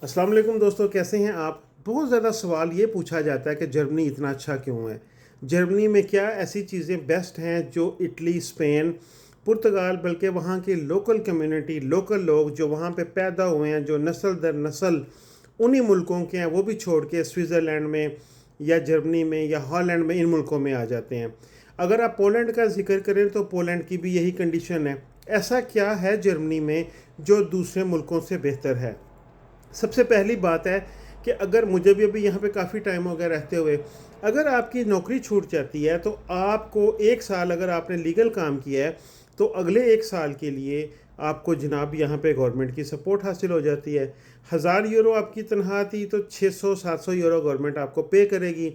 अस्सलाम वालेकुम दोस्तों, कैसे हैं आप। बहुत ज़्यादा सवाल ये पूछा जाता है कि जर्मनी इतना अच्छा क्यों है। जर्मनी में क्या ऐसी चीज़ें बेस्ट हैं जो इटली, स्पेन, पुर्तगाल, बल्कि वहाँ की लोकल कम्युनिटी, लोकल लोग जो वहाँ पे पैदा हुए हैं, जो नस्ल दर नस्ल उन्हीं मुल्कों के हैं, वो भी छोड़ के स्विट्ज़रलैंड में या जर्मनी में या हॉलैंड में इन मुल्कों में आ जाते हैं। अगर आप पोलैंड का जिक्र करें तो पोलैंड की भी यही कंडीशन है। ऐसा क्या है जर्मनी में जो दूसरे मुल्कों से बेहतर है। सबसे पहली बात है कि अगर मुझे भी अभी यहाँ पे काफ़ी टाइम हो गया रहते हुए, अगर आपकी नौकरी छूट जाती है तो आपको एक साल, अगर आपने लीगल काम किया है तो अगले एक साल के लिए आपको जनाब यहाँ पे गवर्नमेंट की सपोर्ट हासिल हो जाती है। 1000 यूरो आपकी तनख्वाह थी तो 600-700 यूरो गवर्नमेंट आपको पे करेगी।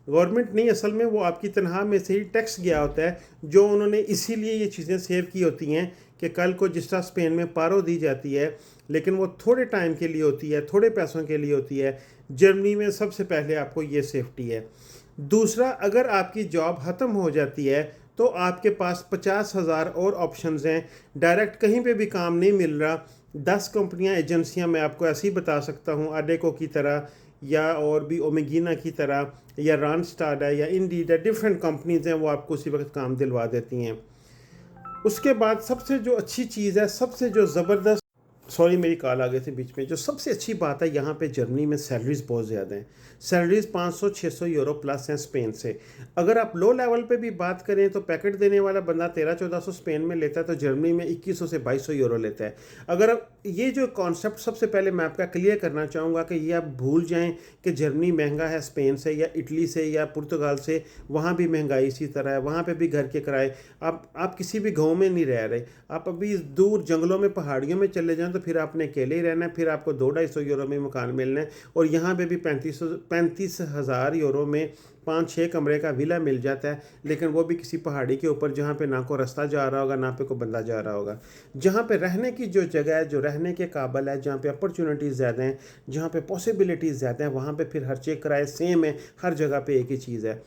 गवर्नमेंट नहीं, असल में वो आपकी तनख्वाह में से ही टैक्स गया होता है, जो उन्होंने इसीलिए ये चीज़ें सेव की होती हैं कि कल को जिस तरह स्पेन में पारो दी जाती है, लेकिन वो थोड़े टाइम के लिए होती है, थोड़े पैसों के लिए होती है। जर्मनी में सबसे पहले आपको ये सेफ्टी है। दूसरा, अगर आपकी जॉब ख़त्म हो जाती है तो आपके पास 50,000 और ऑप्शंस हैं। डायरेक्ट कहीं पे भी काम नहीं मिल रहा, 10 कंपनियां, एजेंसियां मैं आपको ऐसे ही बता सकता हूँ, अडेको की तरह या और भी ओमेगिना की तरह या रॉनस्टाड है या इंडीड है, डिफरेंट कंपनीज हैं, वो आपको उसी वक्त काम दिलवा देती हैं। उसके बाद सबसे जो अच्छी चीज़ है, सबसे जो ज़बरदस्त, सॉरी मेरी कॉल आ गई थी बीच में, जो सबसे अच्छी बात है यहाँ पे जर्मनी में सैलरीज बहुत ज़्यादा हैं। सैलरीज 500-600 यूरो प्लस हैं स्पेन से। अगर आप लो लेवल पे भी बात करें तो पैकेट देने वाला बंदा 1300-1400 स्पेन में लेता है, तो जर्मनी में 2100 से 2200 यूरो लेता है। अगर ये जो कॉन्सेप्ट सबसे पहले मैं आपका क्लियर करना चाहूँगा कि ये आप भूल जाएँ कि जर्मनी महंगा है स्पेन से या इटली से या पुर्तगाल से। वहाँ भी महंगाई इसी तरह है, वहाँ पे भी घर के किराए। आप किसी भी गाँव में नहीं रह रहे, आप अभी दूर जंगलों में, पहाड़ियों में चले जाएं तो फिर आपने अकेले ही रहना है, फिर आपको 200-250 यूरो में मकान मिलना है। और यहाँ पे भी 35,000 यूरो में 5-6 कमरे का विला मिल जाता है, लेकिन वो भी किसी पहाड़ी के ऊपर जहाँ पे ना को रास्ता जा रहा होगा, ना पे कोई बंदा जा रहा होगा। जहाँ पे रहने की जो जगह है, जो रहने के काबिल है, जहाँ पे अपॉर्चुनिटीज़ ज़्यादा हैं, जहाँ पे पॉसिबिलिटीज़ ज़्यादा हैं, वहाँ पे फिर हर चीज़ किराए सेम है, हर जगह पे एक ही चीज़ है।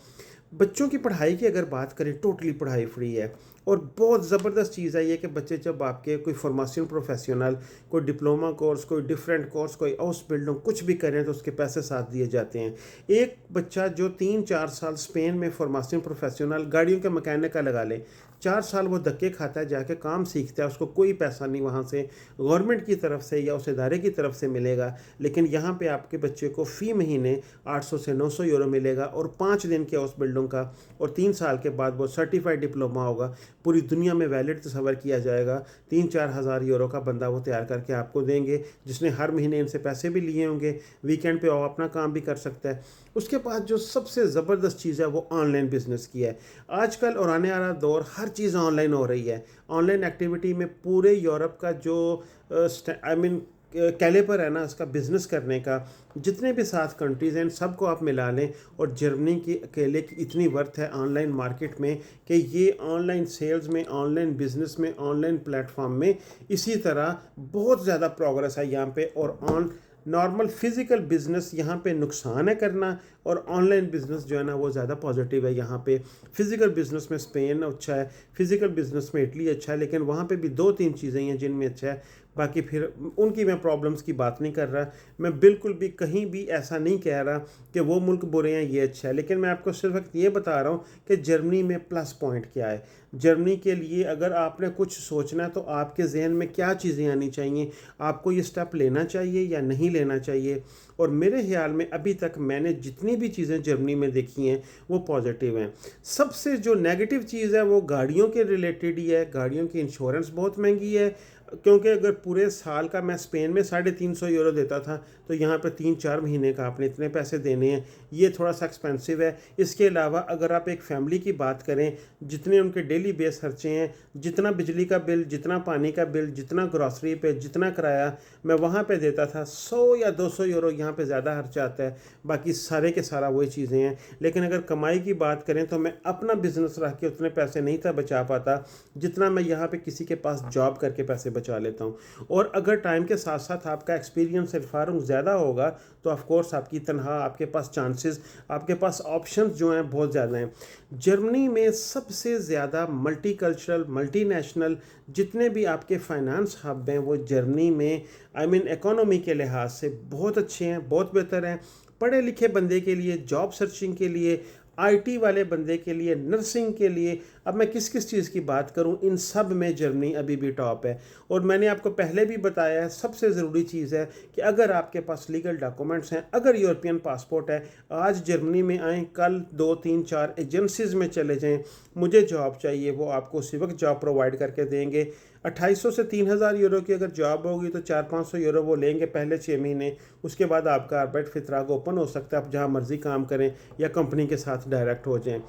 बच्चों की पढ़ाई की अगर बात करें, टोटली पढ़ाई फ्री है। और बहुत ज़बरदस्त चीज़ है ये कि बच्चे जब आपके कोई फॉर्मेशन प्रोफेशनल, कोई डिप्लोमा कोर्स, कोई डिफरेंट कोर्स, कोई हाउस बिल्डिंग कुछ भी करें तो उसके पैसे साथ दिए जाते हैं। एक बच्चा जो 3-4 साल स्पेन में फॉर्मेशन प्रोफेशनल गाड़ियों के मैकेनिक का लगा ले, 4 साल वो धक्के खाता है, जाके काम सीखता है, उसको कोई पैसा नहीं वहाँ से गवर्नमेंट की तरफ से या उस इदारे की तरफ से मिलेगा। लेकिन यहाँ पे आपके बच्चे को फ़ी महीने 800 से 900 यूरो मिलेगा, और 5 दिन के हाउस बिल्डिंग का, और 3 साल के बाद वो सर्टिफाइड डिप्लोमा होगा, पूरी दुनिया में वैलिड तस्वर किया जाएगा। 3-4 हज़ार यूरो का बंदा वो तैयार करके आपको देंगे, जिसने हर महीने इनसे पैसे भी लिए होंगे, वीकेंड पे वो अपना काम भी कर सकता है। उसके बाद जो सबसे ज़बरदस्त चीज़ है वो ऑनलाइन बिजनेस की है। आजकल और आने वाला दौर, हर चीज़ ऑनलाइन हो रही है। ऑनलाइन एक्टिविटी में पूरे यूरोप का जो आई मीन कैलिपर है ना उसका बिज़नेस करने का, जितने भी 7 कंट्रीज़ हैं सबको आप मिला लें, और जर्मनी की अकेले की इतनी वर्थ है ऑनलाइन मार्केट में कि ये ऑनलाइन सेल्स में, ऑनलाइन बिज़नेस में, ऑनलाइन प्लेटफॉर्म में इसी तरह बहुत ज़्यादा प्रोग्रेस है यहाँ पे। और नॉर्मल फिज़िकल बिज़नेस यहाँ पे नुकसान है करना, और ऑनलाइन बिज़नेस जो है ना वो ज़्यादा पॉजिटिव है यहाँ पे। फ़िज़िकल बिज़नेस में स्पेन अच्छा है, फ़िज़िकल बिज़नेस में इटली अच्छा है, लेकिन वहाँ पे भी 2-3 चीज़ें हैं जिनमें अच्छा है। बाकी फिर उनकी मैं प्रॉब्लम्स की बात नहीं कर रहा, मैं बिल्कुल भी कहीं भी ऐसा नहीं कह रहा कि वो मुल्क बुरे हैं, ये अच्छा है, लेकिन मैं आपको सिर्फ ये बता रहा हूँ कि जर्मनी में प्लस पॉइंट क्या है। जर्मनी के लिए अगर आपने कुछ सोचना है तो आपके जहन में क्या चीज़ें आनी चाहिए, आपको ये स्टेप लेना चाहिए या नहीं लेना चाहिए। और मेरे ख्याल में अभी तक मैंने जितनी भी चीज़ें जर्मनी में देखी हैं वो पॉजिटिव हैं। सबसे जो नेगेटिव चीज़ है वो गाड़ियों के रिलेटेड ही है। गाड़ियों की इंश्योरेंस बहुत महंगी है, क्योंकि अगर पूरे साल का मैं स्पेन में 350 यूरो देता था, तो यहाँ पे 3-4 महीने का आपने इतने पैसे देने हैं, ये थोड़ा सा एक्सपेंसिव है। इसके अलावा अगर आप एक फैमिली की बात करें, जितने उनके डेली बेस खर्चे हैं, जितना बिजली का बिल, जितना पानी का बिल, जितना ग्रॉसरी पे, जितना किराया मैं वहाँ पे देता था, 100 या 200 यूरो यहाँ पे ज़्यादा खर्चा आता है। बाकी सारे के सारा वही चीज़ें हैं। लेकिन अगर कमाई की बात करें तो मैं अपना बिजनेस रख के उतने पैसे नहीं था बचा पाता जितना मैं यहाँ पे किसी के पास जॉब करके पैसे बचा लेता हूँ। और अगर टाइम के साथ साथ आपका एक्सपीरियंस इरफान ज़्यादा होगा तो ऑफ कोर्स आपकी तनख्वाह, आपके पास चांसेस, आपके पास ऑप्शंस जो हैं बहुत ज़्यादा हैं। जर्मनी में सबसे ज़्यादा मल्टी कल्चरल, मल्टी नेशनल जितने भी आपके फाइनेंस हब हैं वो जर्मनी में आई मीन इकोनॉमी के लिहाज से बहुत अच्छे हैं, बहुत बेहतर हैं। पढ़े लिखे बंदे के लिए, जॉब सर्चिंग के लिए, आईटी वाले बंदे के लिए, नर्सिंग के लिए, अब मैं किस किस चीज़ की बात करूं, इन सब में जर्मनी अभी भी टॉप है। और मैंने आपको पहले भी बताया है, सबसे ज़रूरी चीज़ है कि अगर आपके पास लीगल डॉक्यूमेंट्स हैं, अगर यूरोपियन पासपोर्ट है, आज जर्मनी में आएँ, कल 2 3 4 एजेंसीज़ में चले जाएं, मुझे जॉब चाहिए, वो आपको उसी वक्त जॉब प्रोवाइड करके देंगे। 2800 से 3000 यूरो की अगर जॉब होगी तो 400-500 यूरो वो लेंगे पहले 6 महीने। उसके बाद आपका आर्बेट फितराग ओपन हो सकता है, आप जहाँ मर्ज़ी काम करें या कंपनी के साथ डायरेक्ट हो जाएं।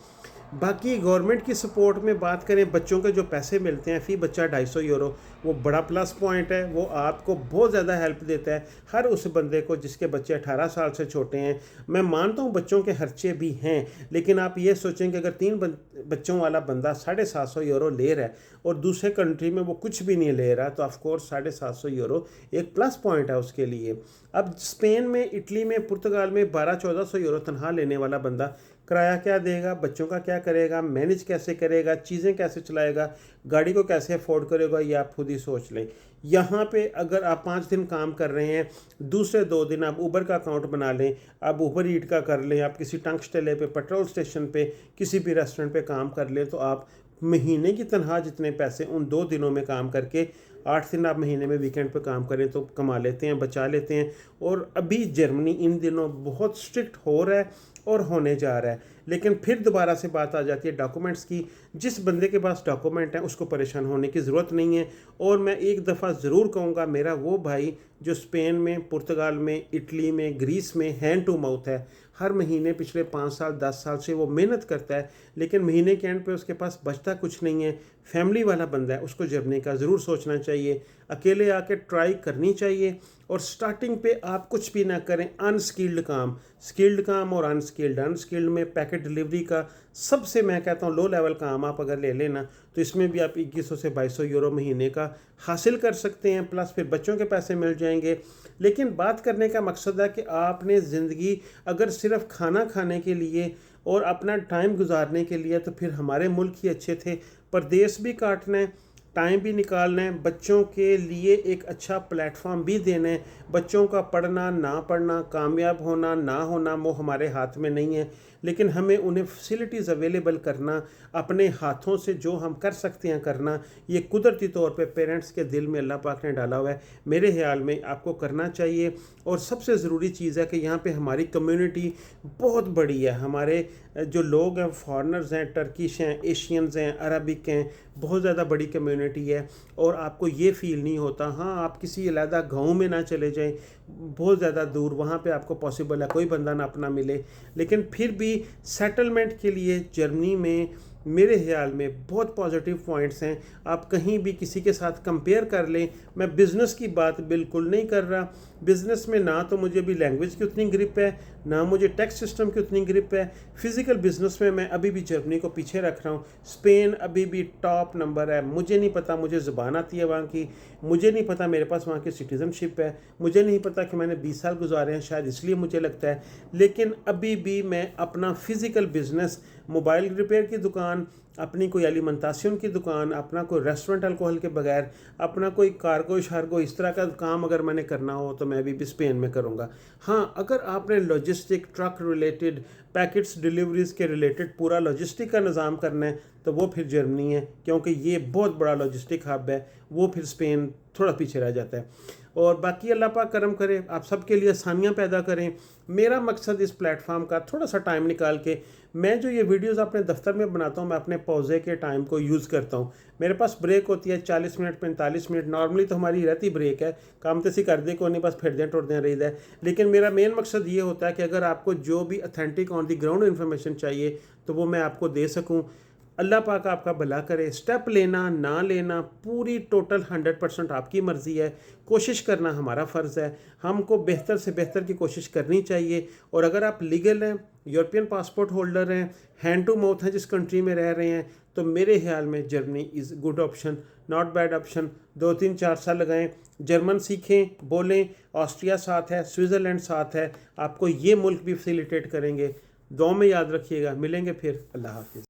बाकी गवर्नमेंट की सपोर्ट में बात करें, बच्चों के जो पैसे मिलते हैं फ़ी बच्चा 250 यूरो, वो बड़ा प्लस पॉइंट है। वो आपको बहुत ज़्यादा हेल्प देता है हर उस बंदे को जिसके बच्चे 18 साल से छोटे हैं। मैं मानता हूँ बच्चों के खर्चे भी हैं, लेकिन आप ये सोचें कि अगर 3 बच्चों वाला बंदा 750 यूरो ले रहा है और दूसरे कंट्री में वो कुछ भी नहीं ले रहा, तो ऑफ कोर्स 750 यूरो एक प्लस पॉइंट है उसके लिए। अब स्पेन में, इटली में, पुर्तगाल में 1200-1400 यूरो तनख्वाह लेने वाला बंदा किराया क्या देगा, बच्चों का क्या करेगा, मैनेज कैसे करेगा, चीज़ें कैसे चलाएगा, गाड़ी को कैसे अफोर्ड करेगा, ये आप खुद ही सोच लें। यहाँ पे अगर आप 5 दिन काम कर रहे हैं, दूसरे 2 दिन आप ऊबर का अकाउंट बना लें, आप ऊबर ईट का कर लें, आप किसी टंगस्टेले पे, पेट्रोल स्टेशन पे, किसी भी रेस्टोरेंट पे काम कर लें, तो आप महीने की तनख्वाह जितने पैसे उन 2 दिनों में काम करके, 8 दिन आप महीने में वीकेंड पे काम करें तो कमा लेते हैं, बचा लेते हैं। और अभी जर्मनी इन दिनों बहुत स्ट्रिक्ट हो रहा है और होने जा रहा है। लेकिन फिर दोबारा से बात आ जाती है डॉक्यूमेंट्स की। जिस बंदे के पास डॉक्यूमेंट है उसको परेशान होने की ज़रूरत नहीं है। और मैं एक दफ़ा ज़रूर कहूँगा, मेरा वो भाई जो स्पेन में, पुर्तगाल में, इटली में, ग्रीस में हैंड टू माउथ है, हर महीने पिछले 5 साल 10 साल से वो मेहनत करता है, लेकिन महीने के एंड पे उसके पास बचता कुछ नहीं है, फैमिली वाला बंदा है, उसको जर्मनी का ज़रूर सोचना चाहिए, अकेले आके ट्राई करनी चाहिए। और स्टार्टिंग पे आप कुछ भी ना करें, अनस्किल्ड काम, स्किल्ड काम और अनस्किल्ड में पैकेट डिलीवरी का सबसे, मैं कहता हूँ, लो लेवल काम आप अगर ले लेना तो इसमें भी आप 2100 से 2200 यूरो महीने का हासिल कर सकते हैं, प्लस फिर बच्चों के पैसे मिल जाएंगे। लेकिन बात करने का मकसद है कि आपने ज़िंदगी अगर सिर्फ खाना खाने के लिए और अपना टाइम गुजारने के लिए, तो फिर हमारे मुल्क ही अच्छे थे। परदेश भी काटना है, टाइम भी निकालना है, बच्चों के लिए एक अच्छा प्लेटफॉर्म भी देना है। बच्चों का पढ़ना ना पढ़ना, कामयाब होना ना होना, वो हमारे हाथ में नहीं है, लेकिन हमें उन्हें फैसिलिटीज़ अवेलेबल करना, अपने हाथों से जो हम कर सकते हैं करना, ये कुदरती तौर पे पेरेंट्स के दिल में अल्लाह पाक ने डाला हुआ है। मेरे ख्याल में आपको करना चाहिए। और सबसे ज़रूरी चीज़ है कि यहाँ पे हमारी कम्युनिटी बहुत बड़ी है। हमारे जो लोग हैं, फॉरेनर्स हैं, टर्किश हैं, एशियंस हैं, अरबिक हैं, बहुत ज़्यादा बड़ी कम्युनिटी है। और आपको ये फ़ील नहीं होता, हाँ आप किसी अलहदा गाँव में ना चले जाएं बहुत ज़्यादा दूर, वहाँ पे आपको पॉसिबल है कोई बंदा ना अपना मिले, लेकिन फिर भी सेटलमेंट के लिए जर्मनी में मेरे ख्याल में बहुत पॉजिटिव पॉइंट्स हैं। आप कहीं भी किसी के साथ कंपेयर कर लें, मैं बिज़नेस की बात बिल्कुल नहीं कर रहा, बिज़नेस में ना तो मुझे भी लैंग्वेज की उतनी ग्रिप है, ना मुझे टैक्स सिस्टम की उतनी ग्रिप है। फिज़िकल बिज़नेस में मैं अभी भी जर्मनी को पीछे रख रहा हूँ। स्पेन अभी भी टॉप नंबर है। मुझे नहीं पता मुझे ज़ुबान आती है वहाँ की, मुझे नहीं पता मेरे पास वहाँ की सिटीज़नशिप है, मुझे नहीं पता कि मैंने 20 साल गुजारे हैं, शायद इसलिए मुझे लगता है। लेकिन अभी भी मैं अपना फ़िज़िकल बिज़नेस, मोबाइल रिपेयर की दुकान, अपनी कोई एलिमेंटासियन की दुकान, अपना कोई रेस्टोरेंट अल्कोहल के बगैर, अपना कोई कार्गो शार्गो इस तरह का काम अगर मैंने करना हो तो मैं अभी भी स्पेन में करूँगा। हाँ, अगर आपने logistic, truck related, packets deliveries के रिलेटेड पूरा लॉजिस्टिक का निज़ाम करना है तो वो फिर जर्मनी है, क्योंकि ये बहुत बड़ा लॉजिस्टिक हब है। वो फिर स्पेन थोड़ा पीछे रह जाता है। और बाकी अल्लाह पाक करम करे, आप सबके लिए आसानियाँ पैदा करें। मेरा मकसद इस प्लेटफॉर्म का थोड़ा सा टाइम निकाल के, मैं जो ये वीडियोस अपने दफ्तर में बनाता हूँ, मैं अपने पौजे के टाइम को यूज़ करता हूँ। मेरे पास ब्रेक होती है 40 मिनट 45 मिनट, नॉर्मली तो हमारी रहती ब्रेक है, काम तो सी कर दे को नहीं, बस फिर दें टुट दें रही है। लेकिन मेरा मेन मकसद ये होता है कि अगर आपको जो भी authentic on the ground information चाहिए तो वो मैं आपको दे सकूँ। अल्लाह पाक आपका भला करे। स्टेप लेना ना लेना पूरी टोटल 100% आपकी मर्ज़ी है, कोशिश करना हमारा फ़र्ज़ है। हमको बेहतर से बेहतर की कोशिश करनी चाहिए। और अगर आप लीगल हैं, यूरोपियन पासपोर्ट होल्डर हैं, हैंड टू माउथ हैं, जिस कंट्री में रह रहे हैं, تو میرے خیال میں Germany is good option, not bad option. 2-3-4 سال لگائیں، جرمن سیکھیں، بولیں. آسٹریا ساتھ ہے، سوئٹزرلینڈ ساتھ ہے، آپ کو یہ ملک بھی فیسیلیٹیٹ کریں گے. دعاؤں میں یاد رکھیے گا. ملیں گے پھر. اللہ حافظ.